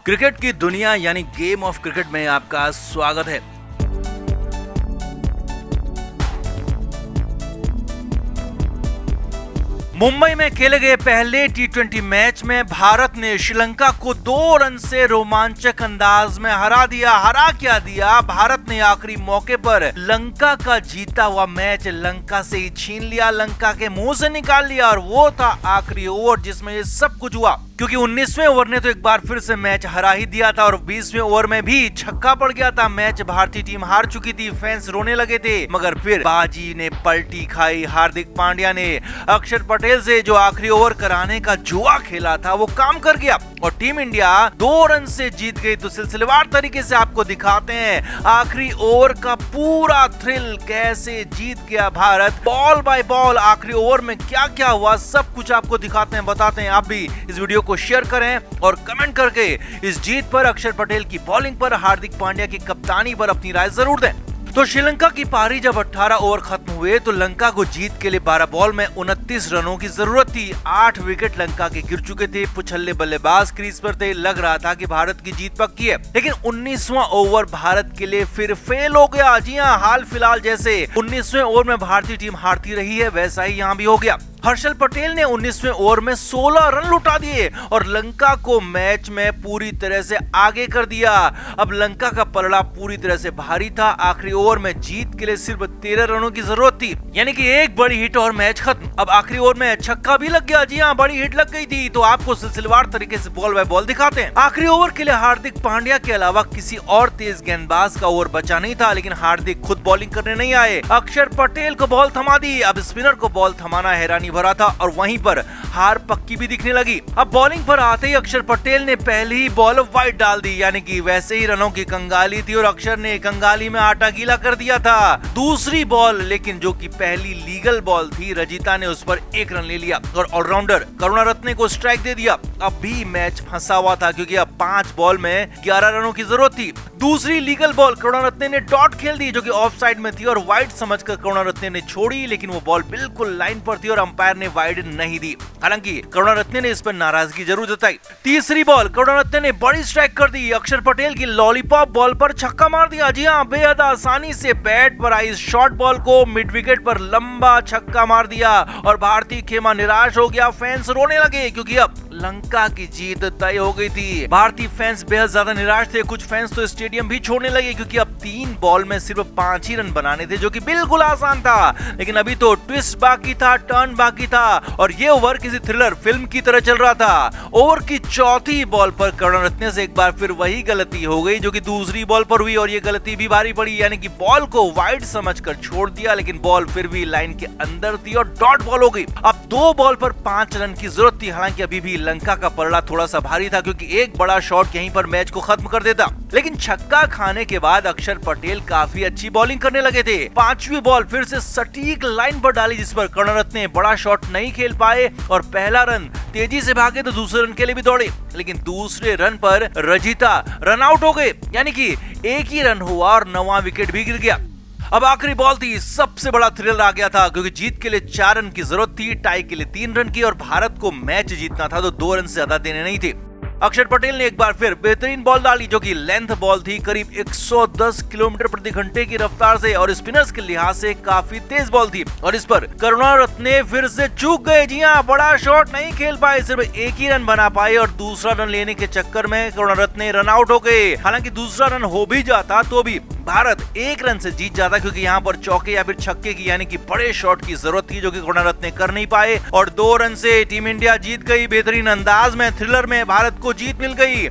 Cricket की दुनिया यानी गेम ऑफ क्रिकेट में आपका स्वागत है। मुंबई में खेले गए पहले टी20 मैच में भारत ने श्रीलंका को 2 रन से रोमांचक अंदाज में हरा दिया। हरा क्या दिया, भारत ने आखिरी मौके पर लंका का जीता हुआ मैच लंका से ही छीन लिया, लंका के मुंह से निकाल लिया। और वो था आखिरी ओवर जिसमें ये सब कुछ हुआ, क्योंकि 19वें ओवर ने तो एक बार फिर से मैच हरा ही दिया था और 20वें ओवर में भी छक्का पड़ गया था। मैच भारतीय टीम हार चुकी थी, फैंस रोने लगे थे, मगर फिर बाजी ने पलटी खाई। हार्दिक पांड्या ने अक्षर पटेल से जो आखिरी ओवर कराने का जुआ खेला था वो काम कर गया और टीम इंडिया 2 रन से जीत गई। तो सिलसिलेवार तरीके से आपको दिखाते हैं आखिरी ओवर का पूरा थ्रिल, कैसे जीत गया भारत। बॉल बाय बॉल आखिरी ओवर में क्या क्या हुआ सब कुछ आपको दिखाते हैं, बताते हैं। आप भी इस वीडियो को शेयर करें और कमेंट करके इस जीत पर, अक्षर पटेल की बॉलिंग पर, हार्दिक पांड्या की कप्तानी पर अपनी राय जरूर दें। तो श्रीलंका की पारी जब 18 ओवर खत्म हुए तो लंका को जीत के लिए 12 बॉल में 29 रनों की जरूरत थी। 8 विकेट लंका के गिर चुके थे, पुछल्ले बल्लेबाज क्रीज पर थे, लग रहा था कि भारत की जीत पक्की है। लेकिन 19वां ओवर भारत के लिए फिर फेल हो गया। जी हां, हाल फिलहाल जैसे 19वें ओवर में भारतीय टीम हारती रही है वैसा ही यहां भी हो गया। हर्षल पटेल ने 19वें ओवर में 16 रन लुटा दिए और लंका को मैच में पूरी तरह से आगे कर दिया। अब लंका का पलड़ा पूरी तरह से भारी था। आखिरी ओवर में जीत के लिए सिर्फ 13 रनों की जरूरत थी, यानी कि एक बड़ी हिट और मैच खत्म। अब आखिरी ओवर में छक्का भी लग गया। जी हां, बड़ी हिट लग गई थी। तो आपको सिलसिलेवार तरीके से बॉल बाय बॉल दिखाते हैं। आखिरी ओवर के लिए हार्दिक पांड्या के अलावा किसी और तेज गेंदबाज का ओवर बचा नहीं था, लेकिन हार्दिक खुद बॉलिंग करने नहीं आए। अक्षर पटेल को बॉल थमा दी। अब स्पिनर को बॉल थमाना हैरानी भरा था और वहीं पर हार पक्की भी दिखने लगी। अब बॉलिंग पर आते ही अक्षर पटेल ने पहली ही बॉल वाइड डाल दी, यानी कि वैसे ही रनों की कंगाली थी और अक्षर ने कंगाली में आटा गीला कर दिया था। दूसरी बॉल, लेकिन जो कि पहली लीगल बॉल थी, रजिता ने उस पर 1 रन ले लिया और ऑलराउंडर करुणारत्ने को स्ट्राइक दे दिया। अब भी मैच फंसा हुआ था क्योंकि अब 5 बॉल में 11 रनों की जरूरत थी। दूसरी लीगल बॉल करुणारत्ने ने डॉट खेल दी, जो कि ऑफ साइड में थी और वाइड समझकर करुणारत्ने ने छोड़ी, लेकिन वो बॉल बिल्कुल लाइन पर थी और अंपायर ने वाइड नहीं दी। हालांकि करुणारत्ने ने इस पर नाराजगी जरूर जताई। तीसरी बॉल करुणारत्ने ने बड़ी स्ट्राइक कर दी। अक्षर पटेल की लॉलीपॉप बॉल पर छक्का मार दिया। जी हां, बेहद आसानी से बैट पर आई शॉर्ट बॉल को मिड विकेट पर लंबा छक्का मार दिया और भारतीय खेमा निराश हो गया। फैंस रोने लगे क्योंकि अब लंका की जीत तय हो गई थी। भारतीय फैंस बेहद ज्यादा निराश थे। कुछ फैंस तो स्टेडियम भी छोड़ने लगे क्योंकि अब 3 बॉल में सिर्फ 5 ही रन बनाने थे, जो कि बिल्कुल आसान था। लेकिन अभी तो ट्विस्ट बाकी था, टर्न बाकी था और ये ओवर किसी थ्रिलर फिल्म की तरह चल रहा था। ओवर की चौथी बॉल पर करुणारत्ने से एक बार फिर वही गलती हो गई जो कि दूसरी बॉल पर हुई और ये गलती भी भारी पड़ी, यानी कि बॉल को वाइड समझकर छोड़ दिया, लेकिन बॉल फिर भी लाइन के अंदर थी और डॉट बॉल हो गई। अब 2 बॉल पर 5 रन की जरूरत थी। हालांकि अभी भी लंका का पलड़ा थोड़ा सा भारी था क्योंकि एक बड़ा शॉट यहीं पर मैच को खत्म कर देता, लेकिन छक्का खाने के बाद अक्षर पटेल काफी अच्छी बॉलिंग करने लगे थे। 5वीं बॉल फिर से सटीक लाइन पर डाली, जिस पर करुणारत्ने बड़ा शॉट नहीं खेल पाए और पहला रन तेजी से भागे तो दूसरे रन के लिए भी दौड़े, लेकिन दूसरे रन पर रजिता रन आउट हो गए, यानी कि एक ही रन हुआ और 9वां विकेट भी गिर गया। अब आखिरी बॉल थी, सबसे बड़ा थ्रिल आ गया था क्योंकि जीत के लिए 4 रन की जरूरत थी, टाई के लिए 3 रन की और भारत को मैच जीतना था तो 2 रन से ज्यादा देने नहीं थे। अक्षर पटेल ने एक बार फिर बेहतरीन बॉल डाली जो कि लेंथ बॉल थी, करीब 110 किलोमीटर प्रति घंटे की रफ्तार से और स्पिनर्स के लिहाज से काफी तेज बॉल थी और इस पर करुणारत्ने फिर से चूक गए। जी हां, बड़ा शॉट नहीं खेल पाए, सिर्फ 1 ही रन बना पाए और दूसरा रन लेने के चक्कर में करुणारत्ने रन आउट हो गए। हालांकि दूसरा रन हो भी जाता तो भी भारत 1 रन से जीत जाता क्योंकि यहाँ पर चौके या फिर छक्के की, यानी कि बड़े शॉट की जरूरत थी जो कि करुणारत्ने कर नहीं पाए और 2 रन से टीम इंडिया जीत गई। बेहतरीन अंदाज में थ्रिलर में भारत को जीत मिल गई।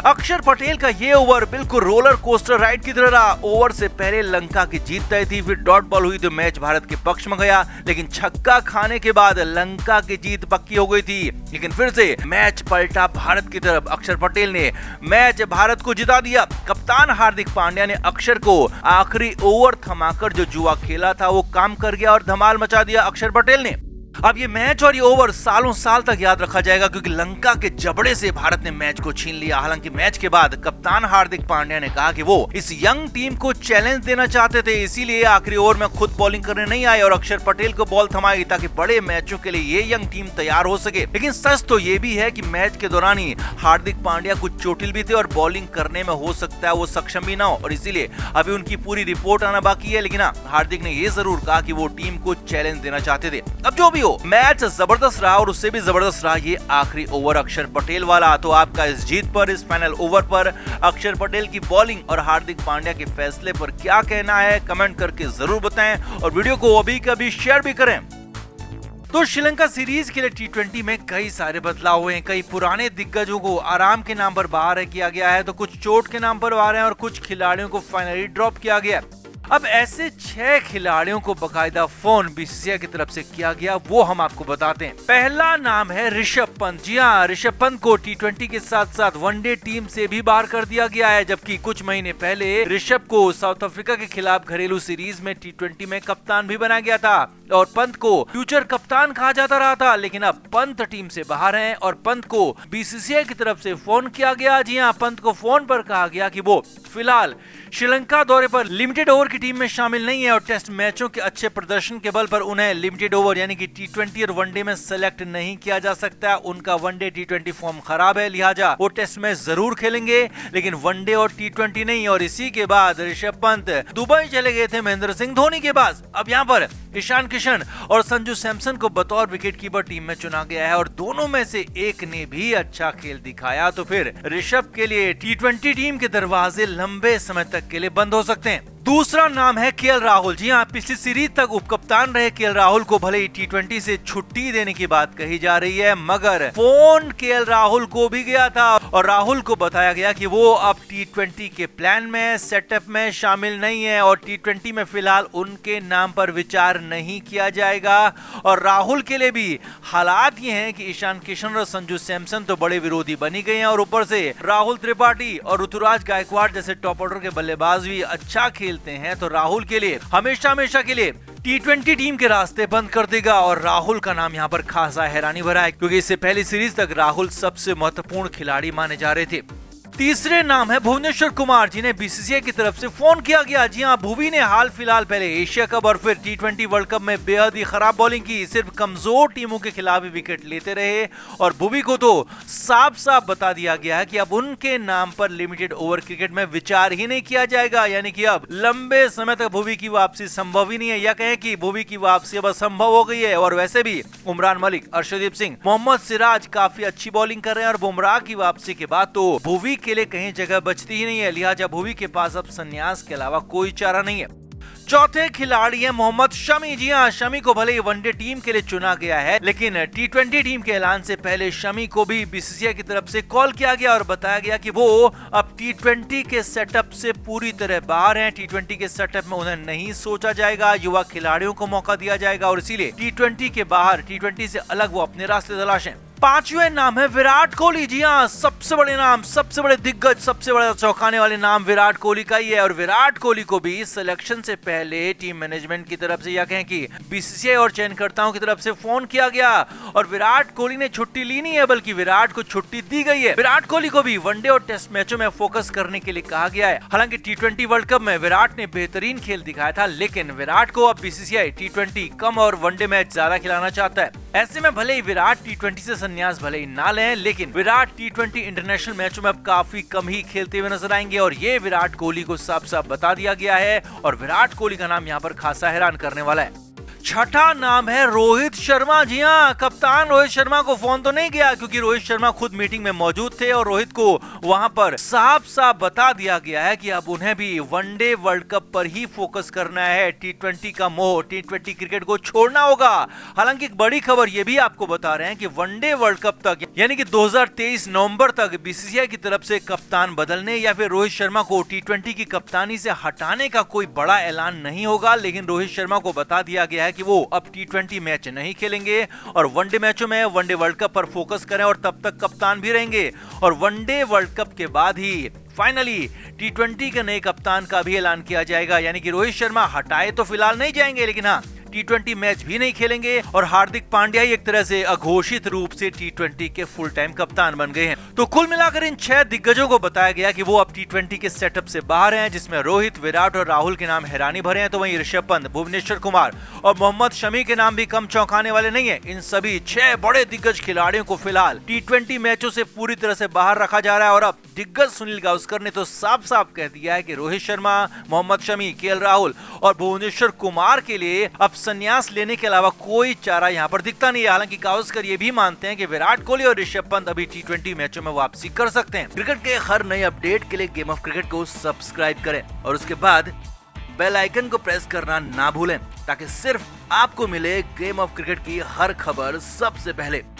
अक्षर पटेल का ये ओवर बिल्कुल रोलर कोस्टर राइड की तरह रहा। ओवर से पहले लंका की जीत तय थी, फिर डॉट बॉल हुई तो मैच भारत के पक्ष में गया, लेकिन छक्का खाने के बाद लंका की जीत पक्की हो गई थी। लेकिन फिर से मैच पलटा भारत की तरफ। अक्षर पटेल ने मैच भारत को जिता दिया। कप्तान हार्दिक पांड्या ने अक्षर को आखिरी ओवर थमाकर जो जुआ खेला था वो काम कर गया और धमाल मचा दिया अक्षर पटेल ने। अब ये मैच और ये ओवर सालों साल तक याद रखा जाएगा, क्योंकि लंका के जबड़े से भारत ने मैच को छीन लिया। हालांकि मैच के बाद कप्तान हार्दिक पांड्या ने कहा कि वो इस यंग टीम को चैलेंज देना चाहते थे, इसीलिए आखिरी ओवर में खुद बॉलिंग करने नहीं आए और अक्षर पटेल को बॉल थमाई ताकि बड़े मैचों के लिए ये यंग टीम तैयार हो सके। लेकिन सच तो ये भी है कि मैच के दौरान ही हार्दिक पांड्या कुछ चोटिल भी थे और बॉलिंग करने में हो सकता है वो सक्षम भी ना हो, और इसीलिए अभी उनकी पूरी रिपोर्ट आना बाकी है। लेकिन हार्दिक ने ये जरूर कहा कि वो टीम को चैलेंज देना चाहते थे। अब जो भी हो, मैच जबरदस्त रहा और उससे भी जबरदस्त रहा ये आखिरी ओवर अक्षर पटेल वाला। तो आपका इस जीत पर, इस फाइनल ओवर पर अक्षर पटेल की बॉलिंग और हार्दिक पांड्या के फैसले पर क्या कहना है, कमेंट करके जरूर बताएं और वीडियो को अभी कभी शेयर भी करें। तो श्रीलंका सीरीज के लिए टी20 में कई सारे बदलाव हुए हैं। कई पुराने दिग्गजों को आराम के नाम पर बाहर किया गया है, तो कुछ चोट के नाम पर बाहर हैं और कुछ खिलाड़ियों को फाइनली ड्रॉप किया गया। अब ऐसे 6 खिलाड़ियों को बकायदा फोन बीसीसीआई की तरफ से किया गया, वो हम आपको बताते हैं। पहला नाम है ऋषभ पंत। जी हाँ, ऋषभ पंत को टी20 के साथ साथ वनडे टीम से भी बाहर कर दिया गया है, जबकि कुछ महीने पहले ऋषभ को साउथ अफ्रीका के खिलाफ घरेलू सीरीज में टी20 में कप्तान भी बनाया गया था और पंत को फ्यूचर कप्तान कहा जाता रहा था। लेकिन अब पंत टीम से बाहर हैं और पंत को बीसीसीआई की तरफ से फोन किया गया। जी हाँ, पंत को फोन पर कहा गया कि वो फिलहाल श्रीलंका दौरे पर लिमिटेड ओवर की टीम में शामिल नहीं है और टेस्ट मैचों के अच्छे प्रदर्शन के बल पर उन्हें लिमिटेड ओवर यानी कि टी20 और वनडे में सेलेक्ट नहीं किया जा सकता। उनका वनडे टी20 फॉर्म खराब है, लिहाजा वो टेस्ट मैच जरूर खेलेंगे लेकिन वनडे और टी20 नहीं। और इसी के बाद ऋषभ पंत दुबई चले गए थे महेंद्र सिंह धोनी के पास। अब यहाँ पर ईशान किशन और संजू सैमसन को बतौर विकेटकीपर टीम में चुना गया है और दोनों में से एक ने भी अच्छा खेल दिखाया, तो फिर ऋषभ के लिए टी20 टीम के दरवाजे लंबे समय तक के लिए बंद हो सकते हैं। दूसरा नाम है केएल राहुल। जी हाँ, पिछली सीरीज तक उपकप्तान रहे केएल राहुल को भले ही टी20 से छुट्टी देने की बात कही जा रही है, मगर फोन केएल राहुल को भी गया था और राहुल को बताया गया कि वो अब टी20 के प्लान में, सेटअप में शामिल नहीं है और टी20 में फिलहाल उनके नाम पर विचार नहीं किया जाएगा। और राहुल के लिए भी हालात ये हैं कि ईशान किशन और संजू सैमसन तो बड़े विरोधी बनी गए हैं और ऊपर से राहुल त्रिपाठी और ऋतुराज गायकवाड़ जैसे टॉप ऑर्डर के बल्लेबाज भी अच्छा खेलते हैं, तो राहुल के लिए हमेशा के लिए टी20 टीम के रास्ते बंद कर देगा। और राहुल का नाम यहाँ पर खासा हैरानी भरा है, क्योंकि इससे पहली सीरीज तक राहुल सबसे महत्वपूर्ण खिलाड़ी माने जा रहे थे। तीसरे नाम है भुवनेश्वर कुमार, जिन्हें बीसीसीआई की तरफ से फोन किया गया। जी हां, भुवी ने हाल फिलहाल पहले एशिया कप और फिर टी20 वर्ल्ड कप में बेहद ही खराब बॉलिंग की, सिर्फ कमजोर टीमों के खिलाफ ही विकेट लेते रहे और भुवी को तो साफ साफ बता दिया गया है कि अब उनके नाम पर लिमिटेड ओवर क्रिकेट में विचार ही नहीं किया जाएगा, यानी कि अब लंबे समय तक भुवी की वापसी संभव ही नहीं है, या कहें कि भुवी की वापसी अब असंभव हो गई है। और वैसे भी उमरान मलिक, अर्शदीप सिंह, मोहम्मद सिराज काफी अच्छी बॉलिंग कर रहे हैं और बुमराह की वापसी के बाद तो भुवी के लिए कहीं जगह बचती ही नहीं है, लिहाजा भुवी के पास अब संन्यास के अलावा कोई चारा नहीं है। चौथे खिलाड़ी है मोहम्मद शमी। जी हां, शमी को भले ही वनडे टीम के लिए चुना गया है, लेकिन टी20 टीम के ऐलान से पहले शमी को भी बीसीसीआई की तरफ से कॉल किया गया और बताया गया कि वो अब टी20 के सेटअप से पूरी तरह बाहर हैं। टी20 के सेटअप में उन्हें नहीं सोचा जाएगा, युवा खिलाड़ियों को मौका दिया जाएगा और इसीलिए टी20 के बाहर, टी20 से अलग वो अपने रास्ते तलाशें। पांचवें नाम है विराट कोहली। जी हाँ, सबसे बड़े नाम, सबसे बड़े दिग्गज, सबसे बड़ा चौंकाने वाले नाम विराट कोहली का ही है और विराट कोहली को भी सिलेक्शन से पहले टीम मैनेजमेंट की तरफ से, या कहें कि बीसीसीआई और चयनकर्ताओं की तरफ से फोन किया गया और विराट कोहली ने छुट्टी ली नहीं है, बल्कि विराट को छुट्टी दी गई है। विराट कोहली को भी वनडे और टेस्ट मैचों में फोकस करने के लिए कहा गया है। हालांकि टी20 वर्ल्ड कप में विराट ने बेहतरीन खेल दिखाया था, लेकिन विराट को अब बीसीसीआई टी20 कम और वनडे मैच ज्यादा खिलाना चाहता है। ऐसे में भले ही विराट टी20 से संन्यास भले ही ना लें, लेकिन विराट टी20 इंटरनेशनल मैचों में अब काफी कम ही खेलते हुए नजर आएंगे और ये विराट कोहली को साफ साफ बता दिया गया है और विराट कोहली का नाम यहाँ पर खासा हैरान करने वाला है। छठा नाम है रोहित शर्मा। जी हाँ, कप्तान रोहित शर्मा को फोन तो नहीं गया, क्योंकि रोहित शर्मा खुद मीटिंग में मौजूद थे और रोहित को वहां पर साफ साफ बता दिया गया है कि अब उन्हें भी वनडे वर्ल्ड कप पर ही फोकस करना है। टी20 का मोह, टी20 क्रिकेट को छोड़ना होगा। हालांकि एक बड़ी खबर ये भी आपको बता रहे हैं कि वनडे वर्ल्ड कप तक, यानी कि 2023 नवंबर तक बीसीसीआई की तरफ से कप्तान बदलने या फिर रोहित शर्मा को टी20 की कप्तानी से हटाने का कोई बड़ा ऐलान नहीं होगा, लेकिन रोहित शर्मा को बता दिया गया है कि वो अब टी20 मैच नहीं खेलेंगे और वनडे मैचों में वनडे वर्ल्ड कप पर फोकस करें और तब तक कप्तान भी रहेंगे और वनडे वर्ल्ड कप के बाद ही फाइनली टी20 के नए कप्तान का भी ऐलान किया जाएगा। यानी कि रोहित शर्मा हटाए तो फिलहाल नहीं जाएंगे, लेकिन हाँ, टी20 मैच भी नहीं खेलेंगे और हार्दिक पांड्या एक तरह से अघोषित रूप से टी20 के फुल टाइम कप्तान बन गए हैं। तो कुल मिलाकर इन 6 दिग्गजों को बताया गया कि वो अब टी20 के सेटअप से बाहर हैं, जिसमें रोहित, विराट और राहुल के नाम हैरानी भरे हैं। तो वहीं ऋषभ पंत, भुवनेश्वर कुमार और मोहम्मद शमी के नाम भी कम चौंकाने वाले नहीं है। इन सभी 6 बड़े दिग्गज खिलाड़ियों को फिलहाल टी20 मैचों से पूरी तरह से बाहर रखा जा रहा है। और अब दिग्गज सुनील गावस्कर ने तो साफ साफ कह दिया है कि रोहित शर्मा, मोहम्मद शमी, केएल राहुल और भुवनेश्वर कुमार के लिए अब संन्यास लेने के अलावा कोई चारा यहां पर दिखता नहीं है। हालांकि गावस्कर ये भी मानते हैं कि विराट कोहली और ऋषभ पंत अभी टी20 मैचों में वापसी कर सकते हैं। क्रिकेट के हर नए अपडेट के लिए गेम ऑफ क्रिकेट को सब्सक्राइब करें और उसके बाद बेल आइकन को प्रेस करना ना भूलें, ताकि सिर्फ आपको मिले गेम ऑफ क्रिकेट की हर खबर सबसे पहले।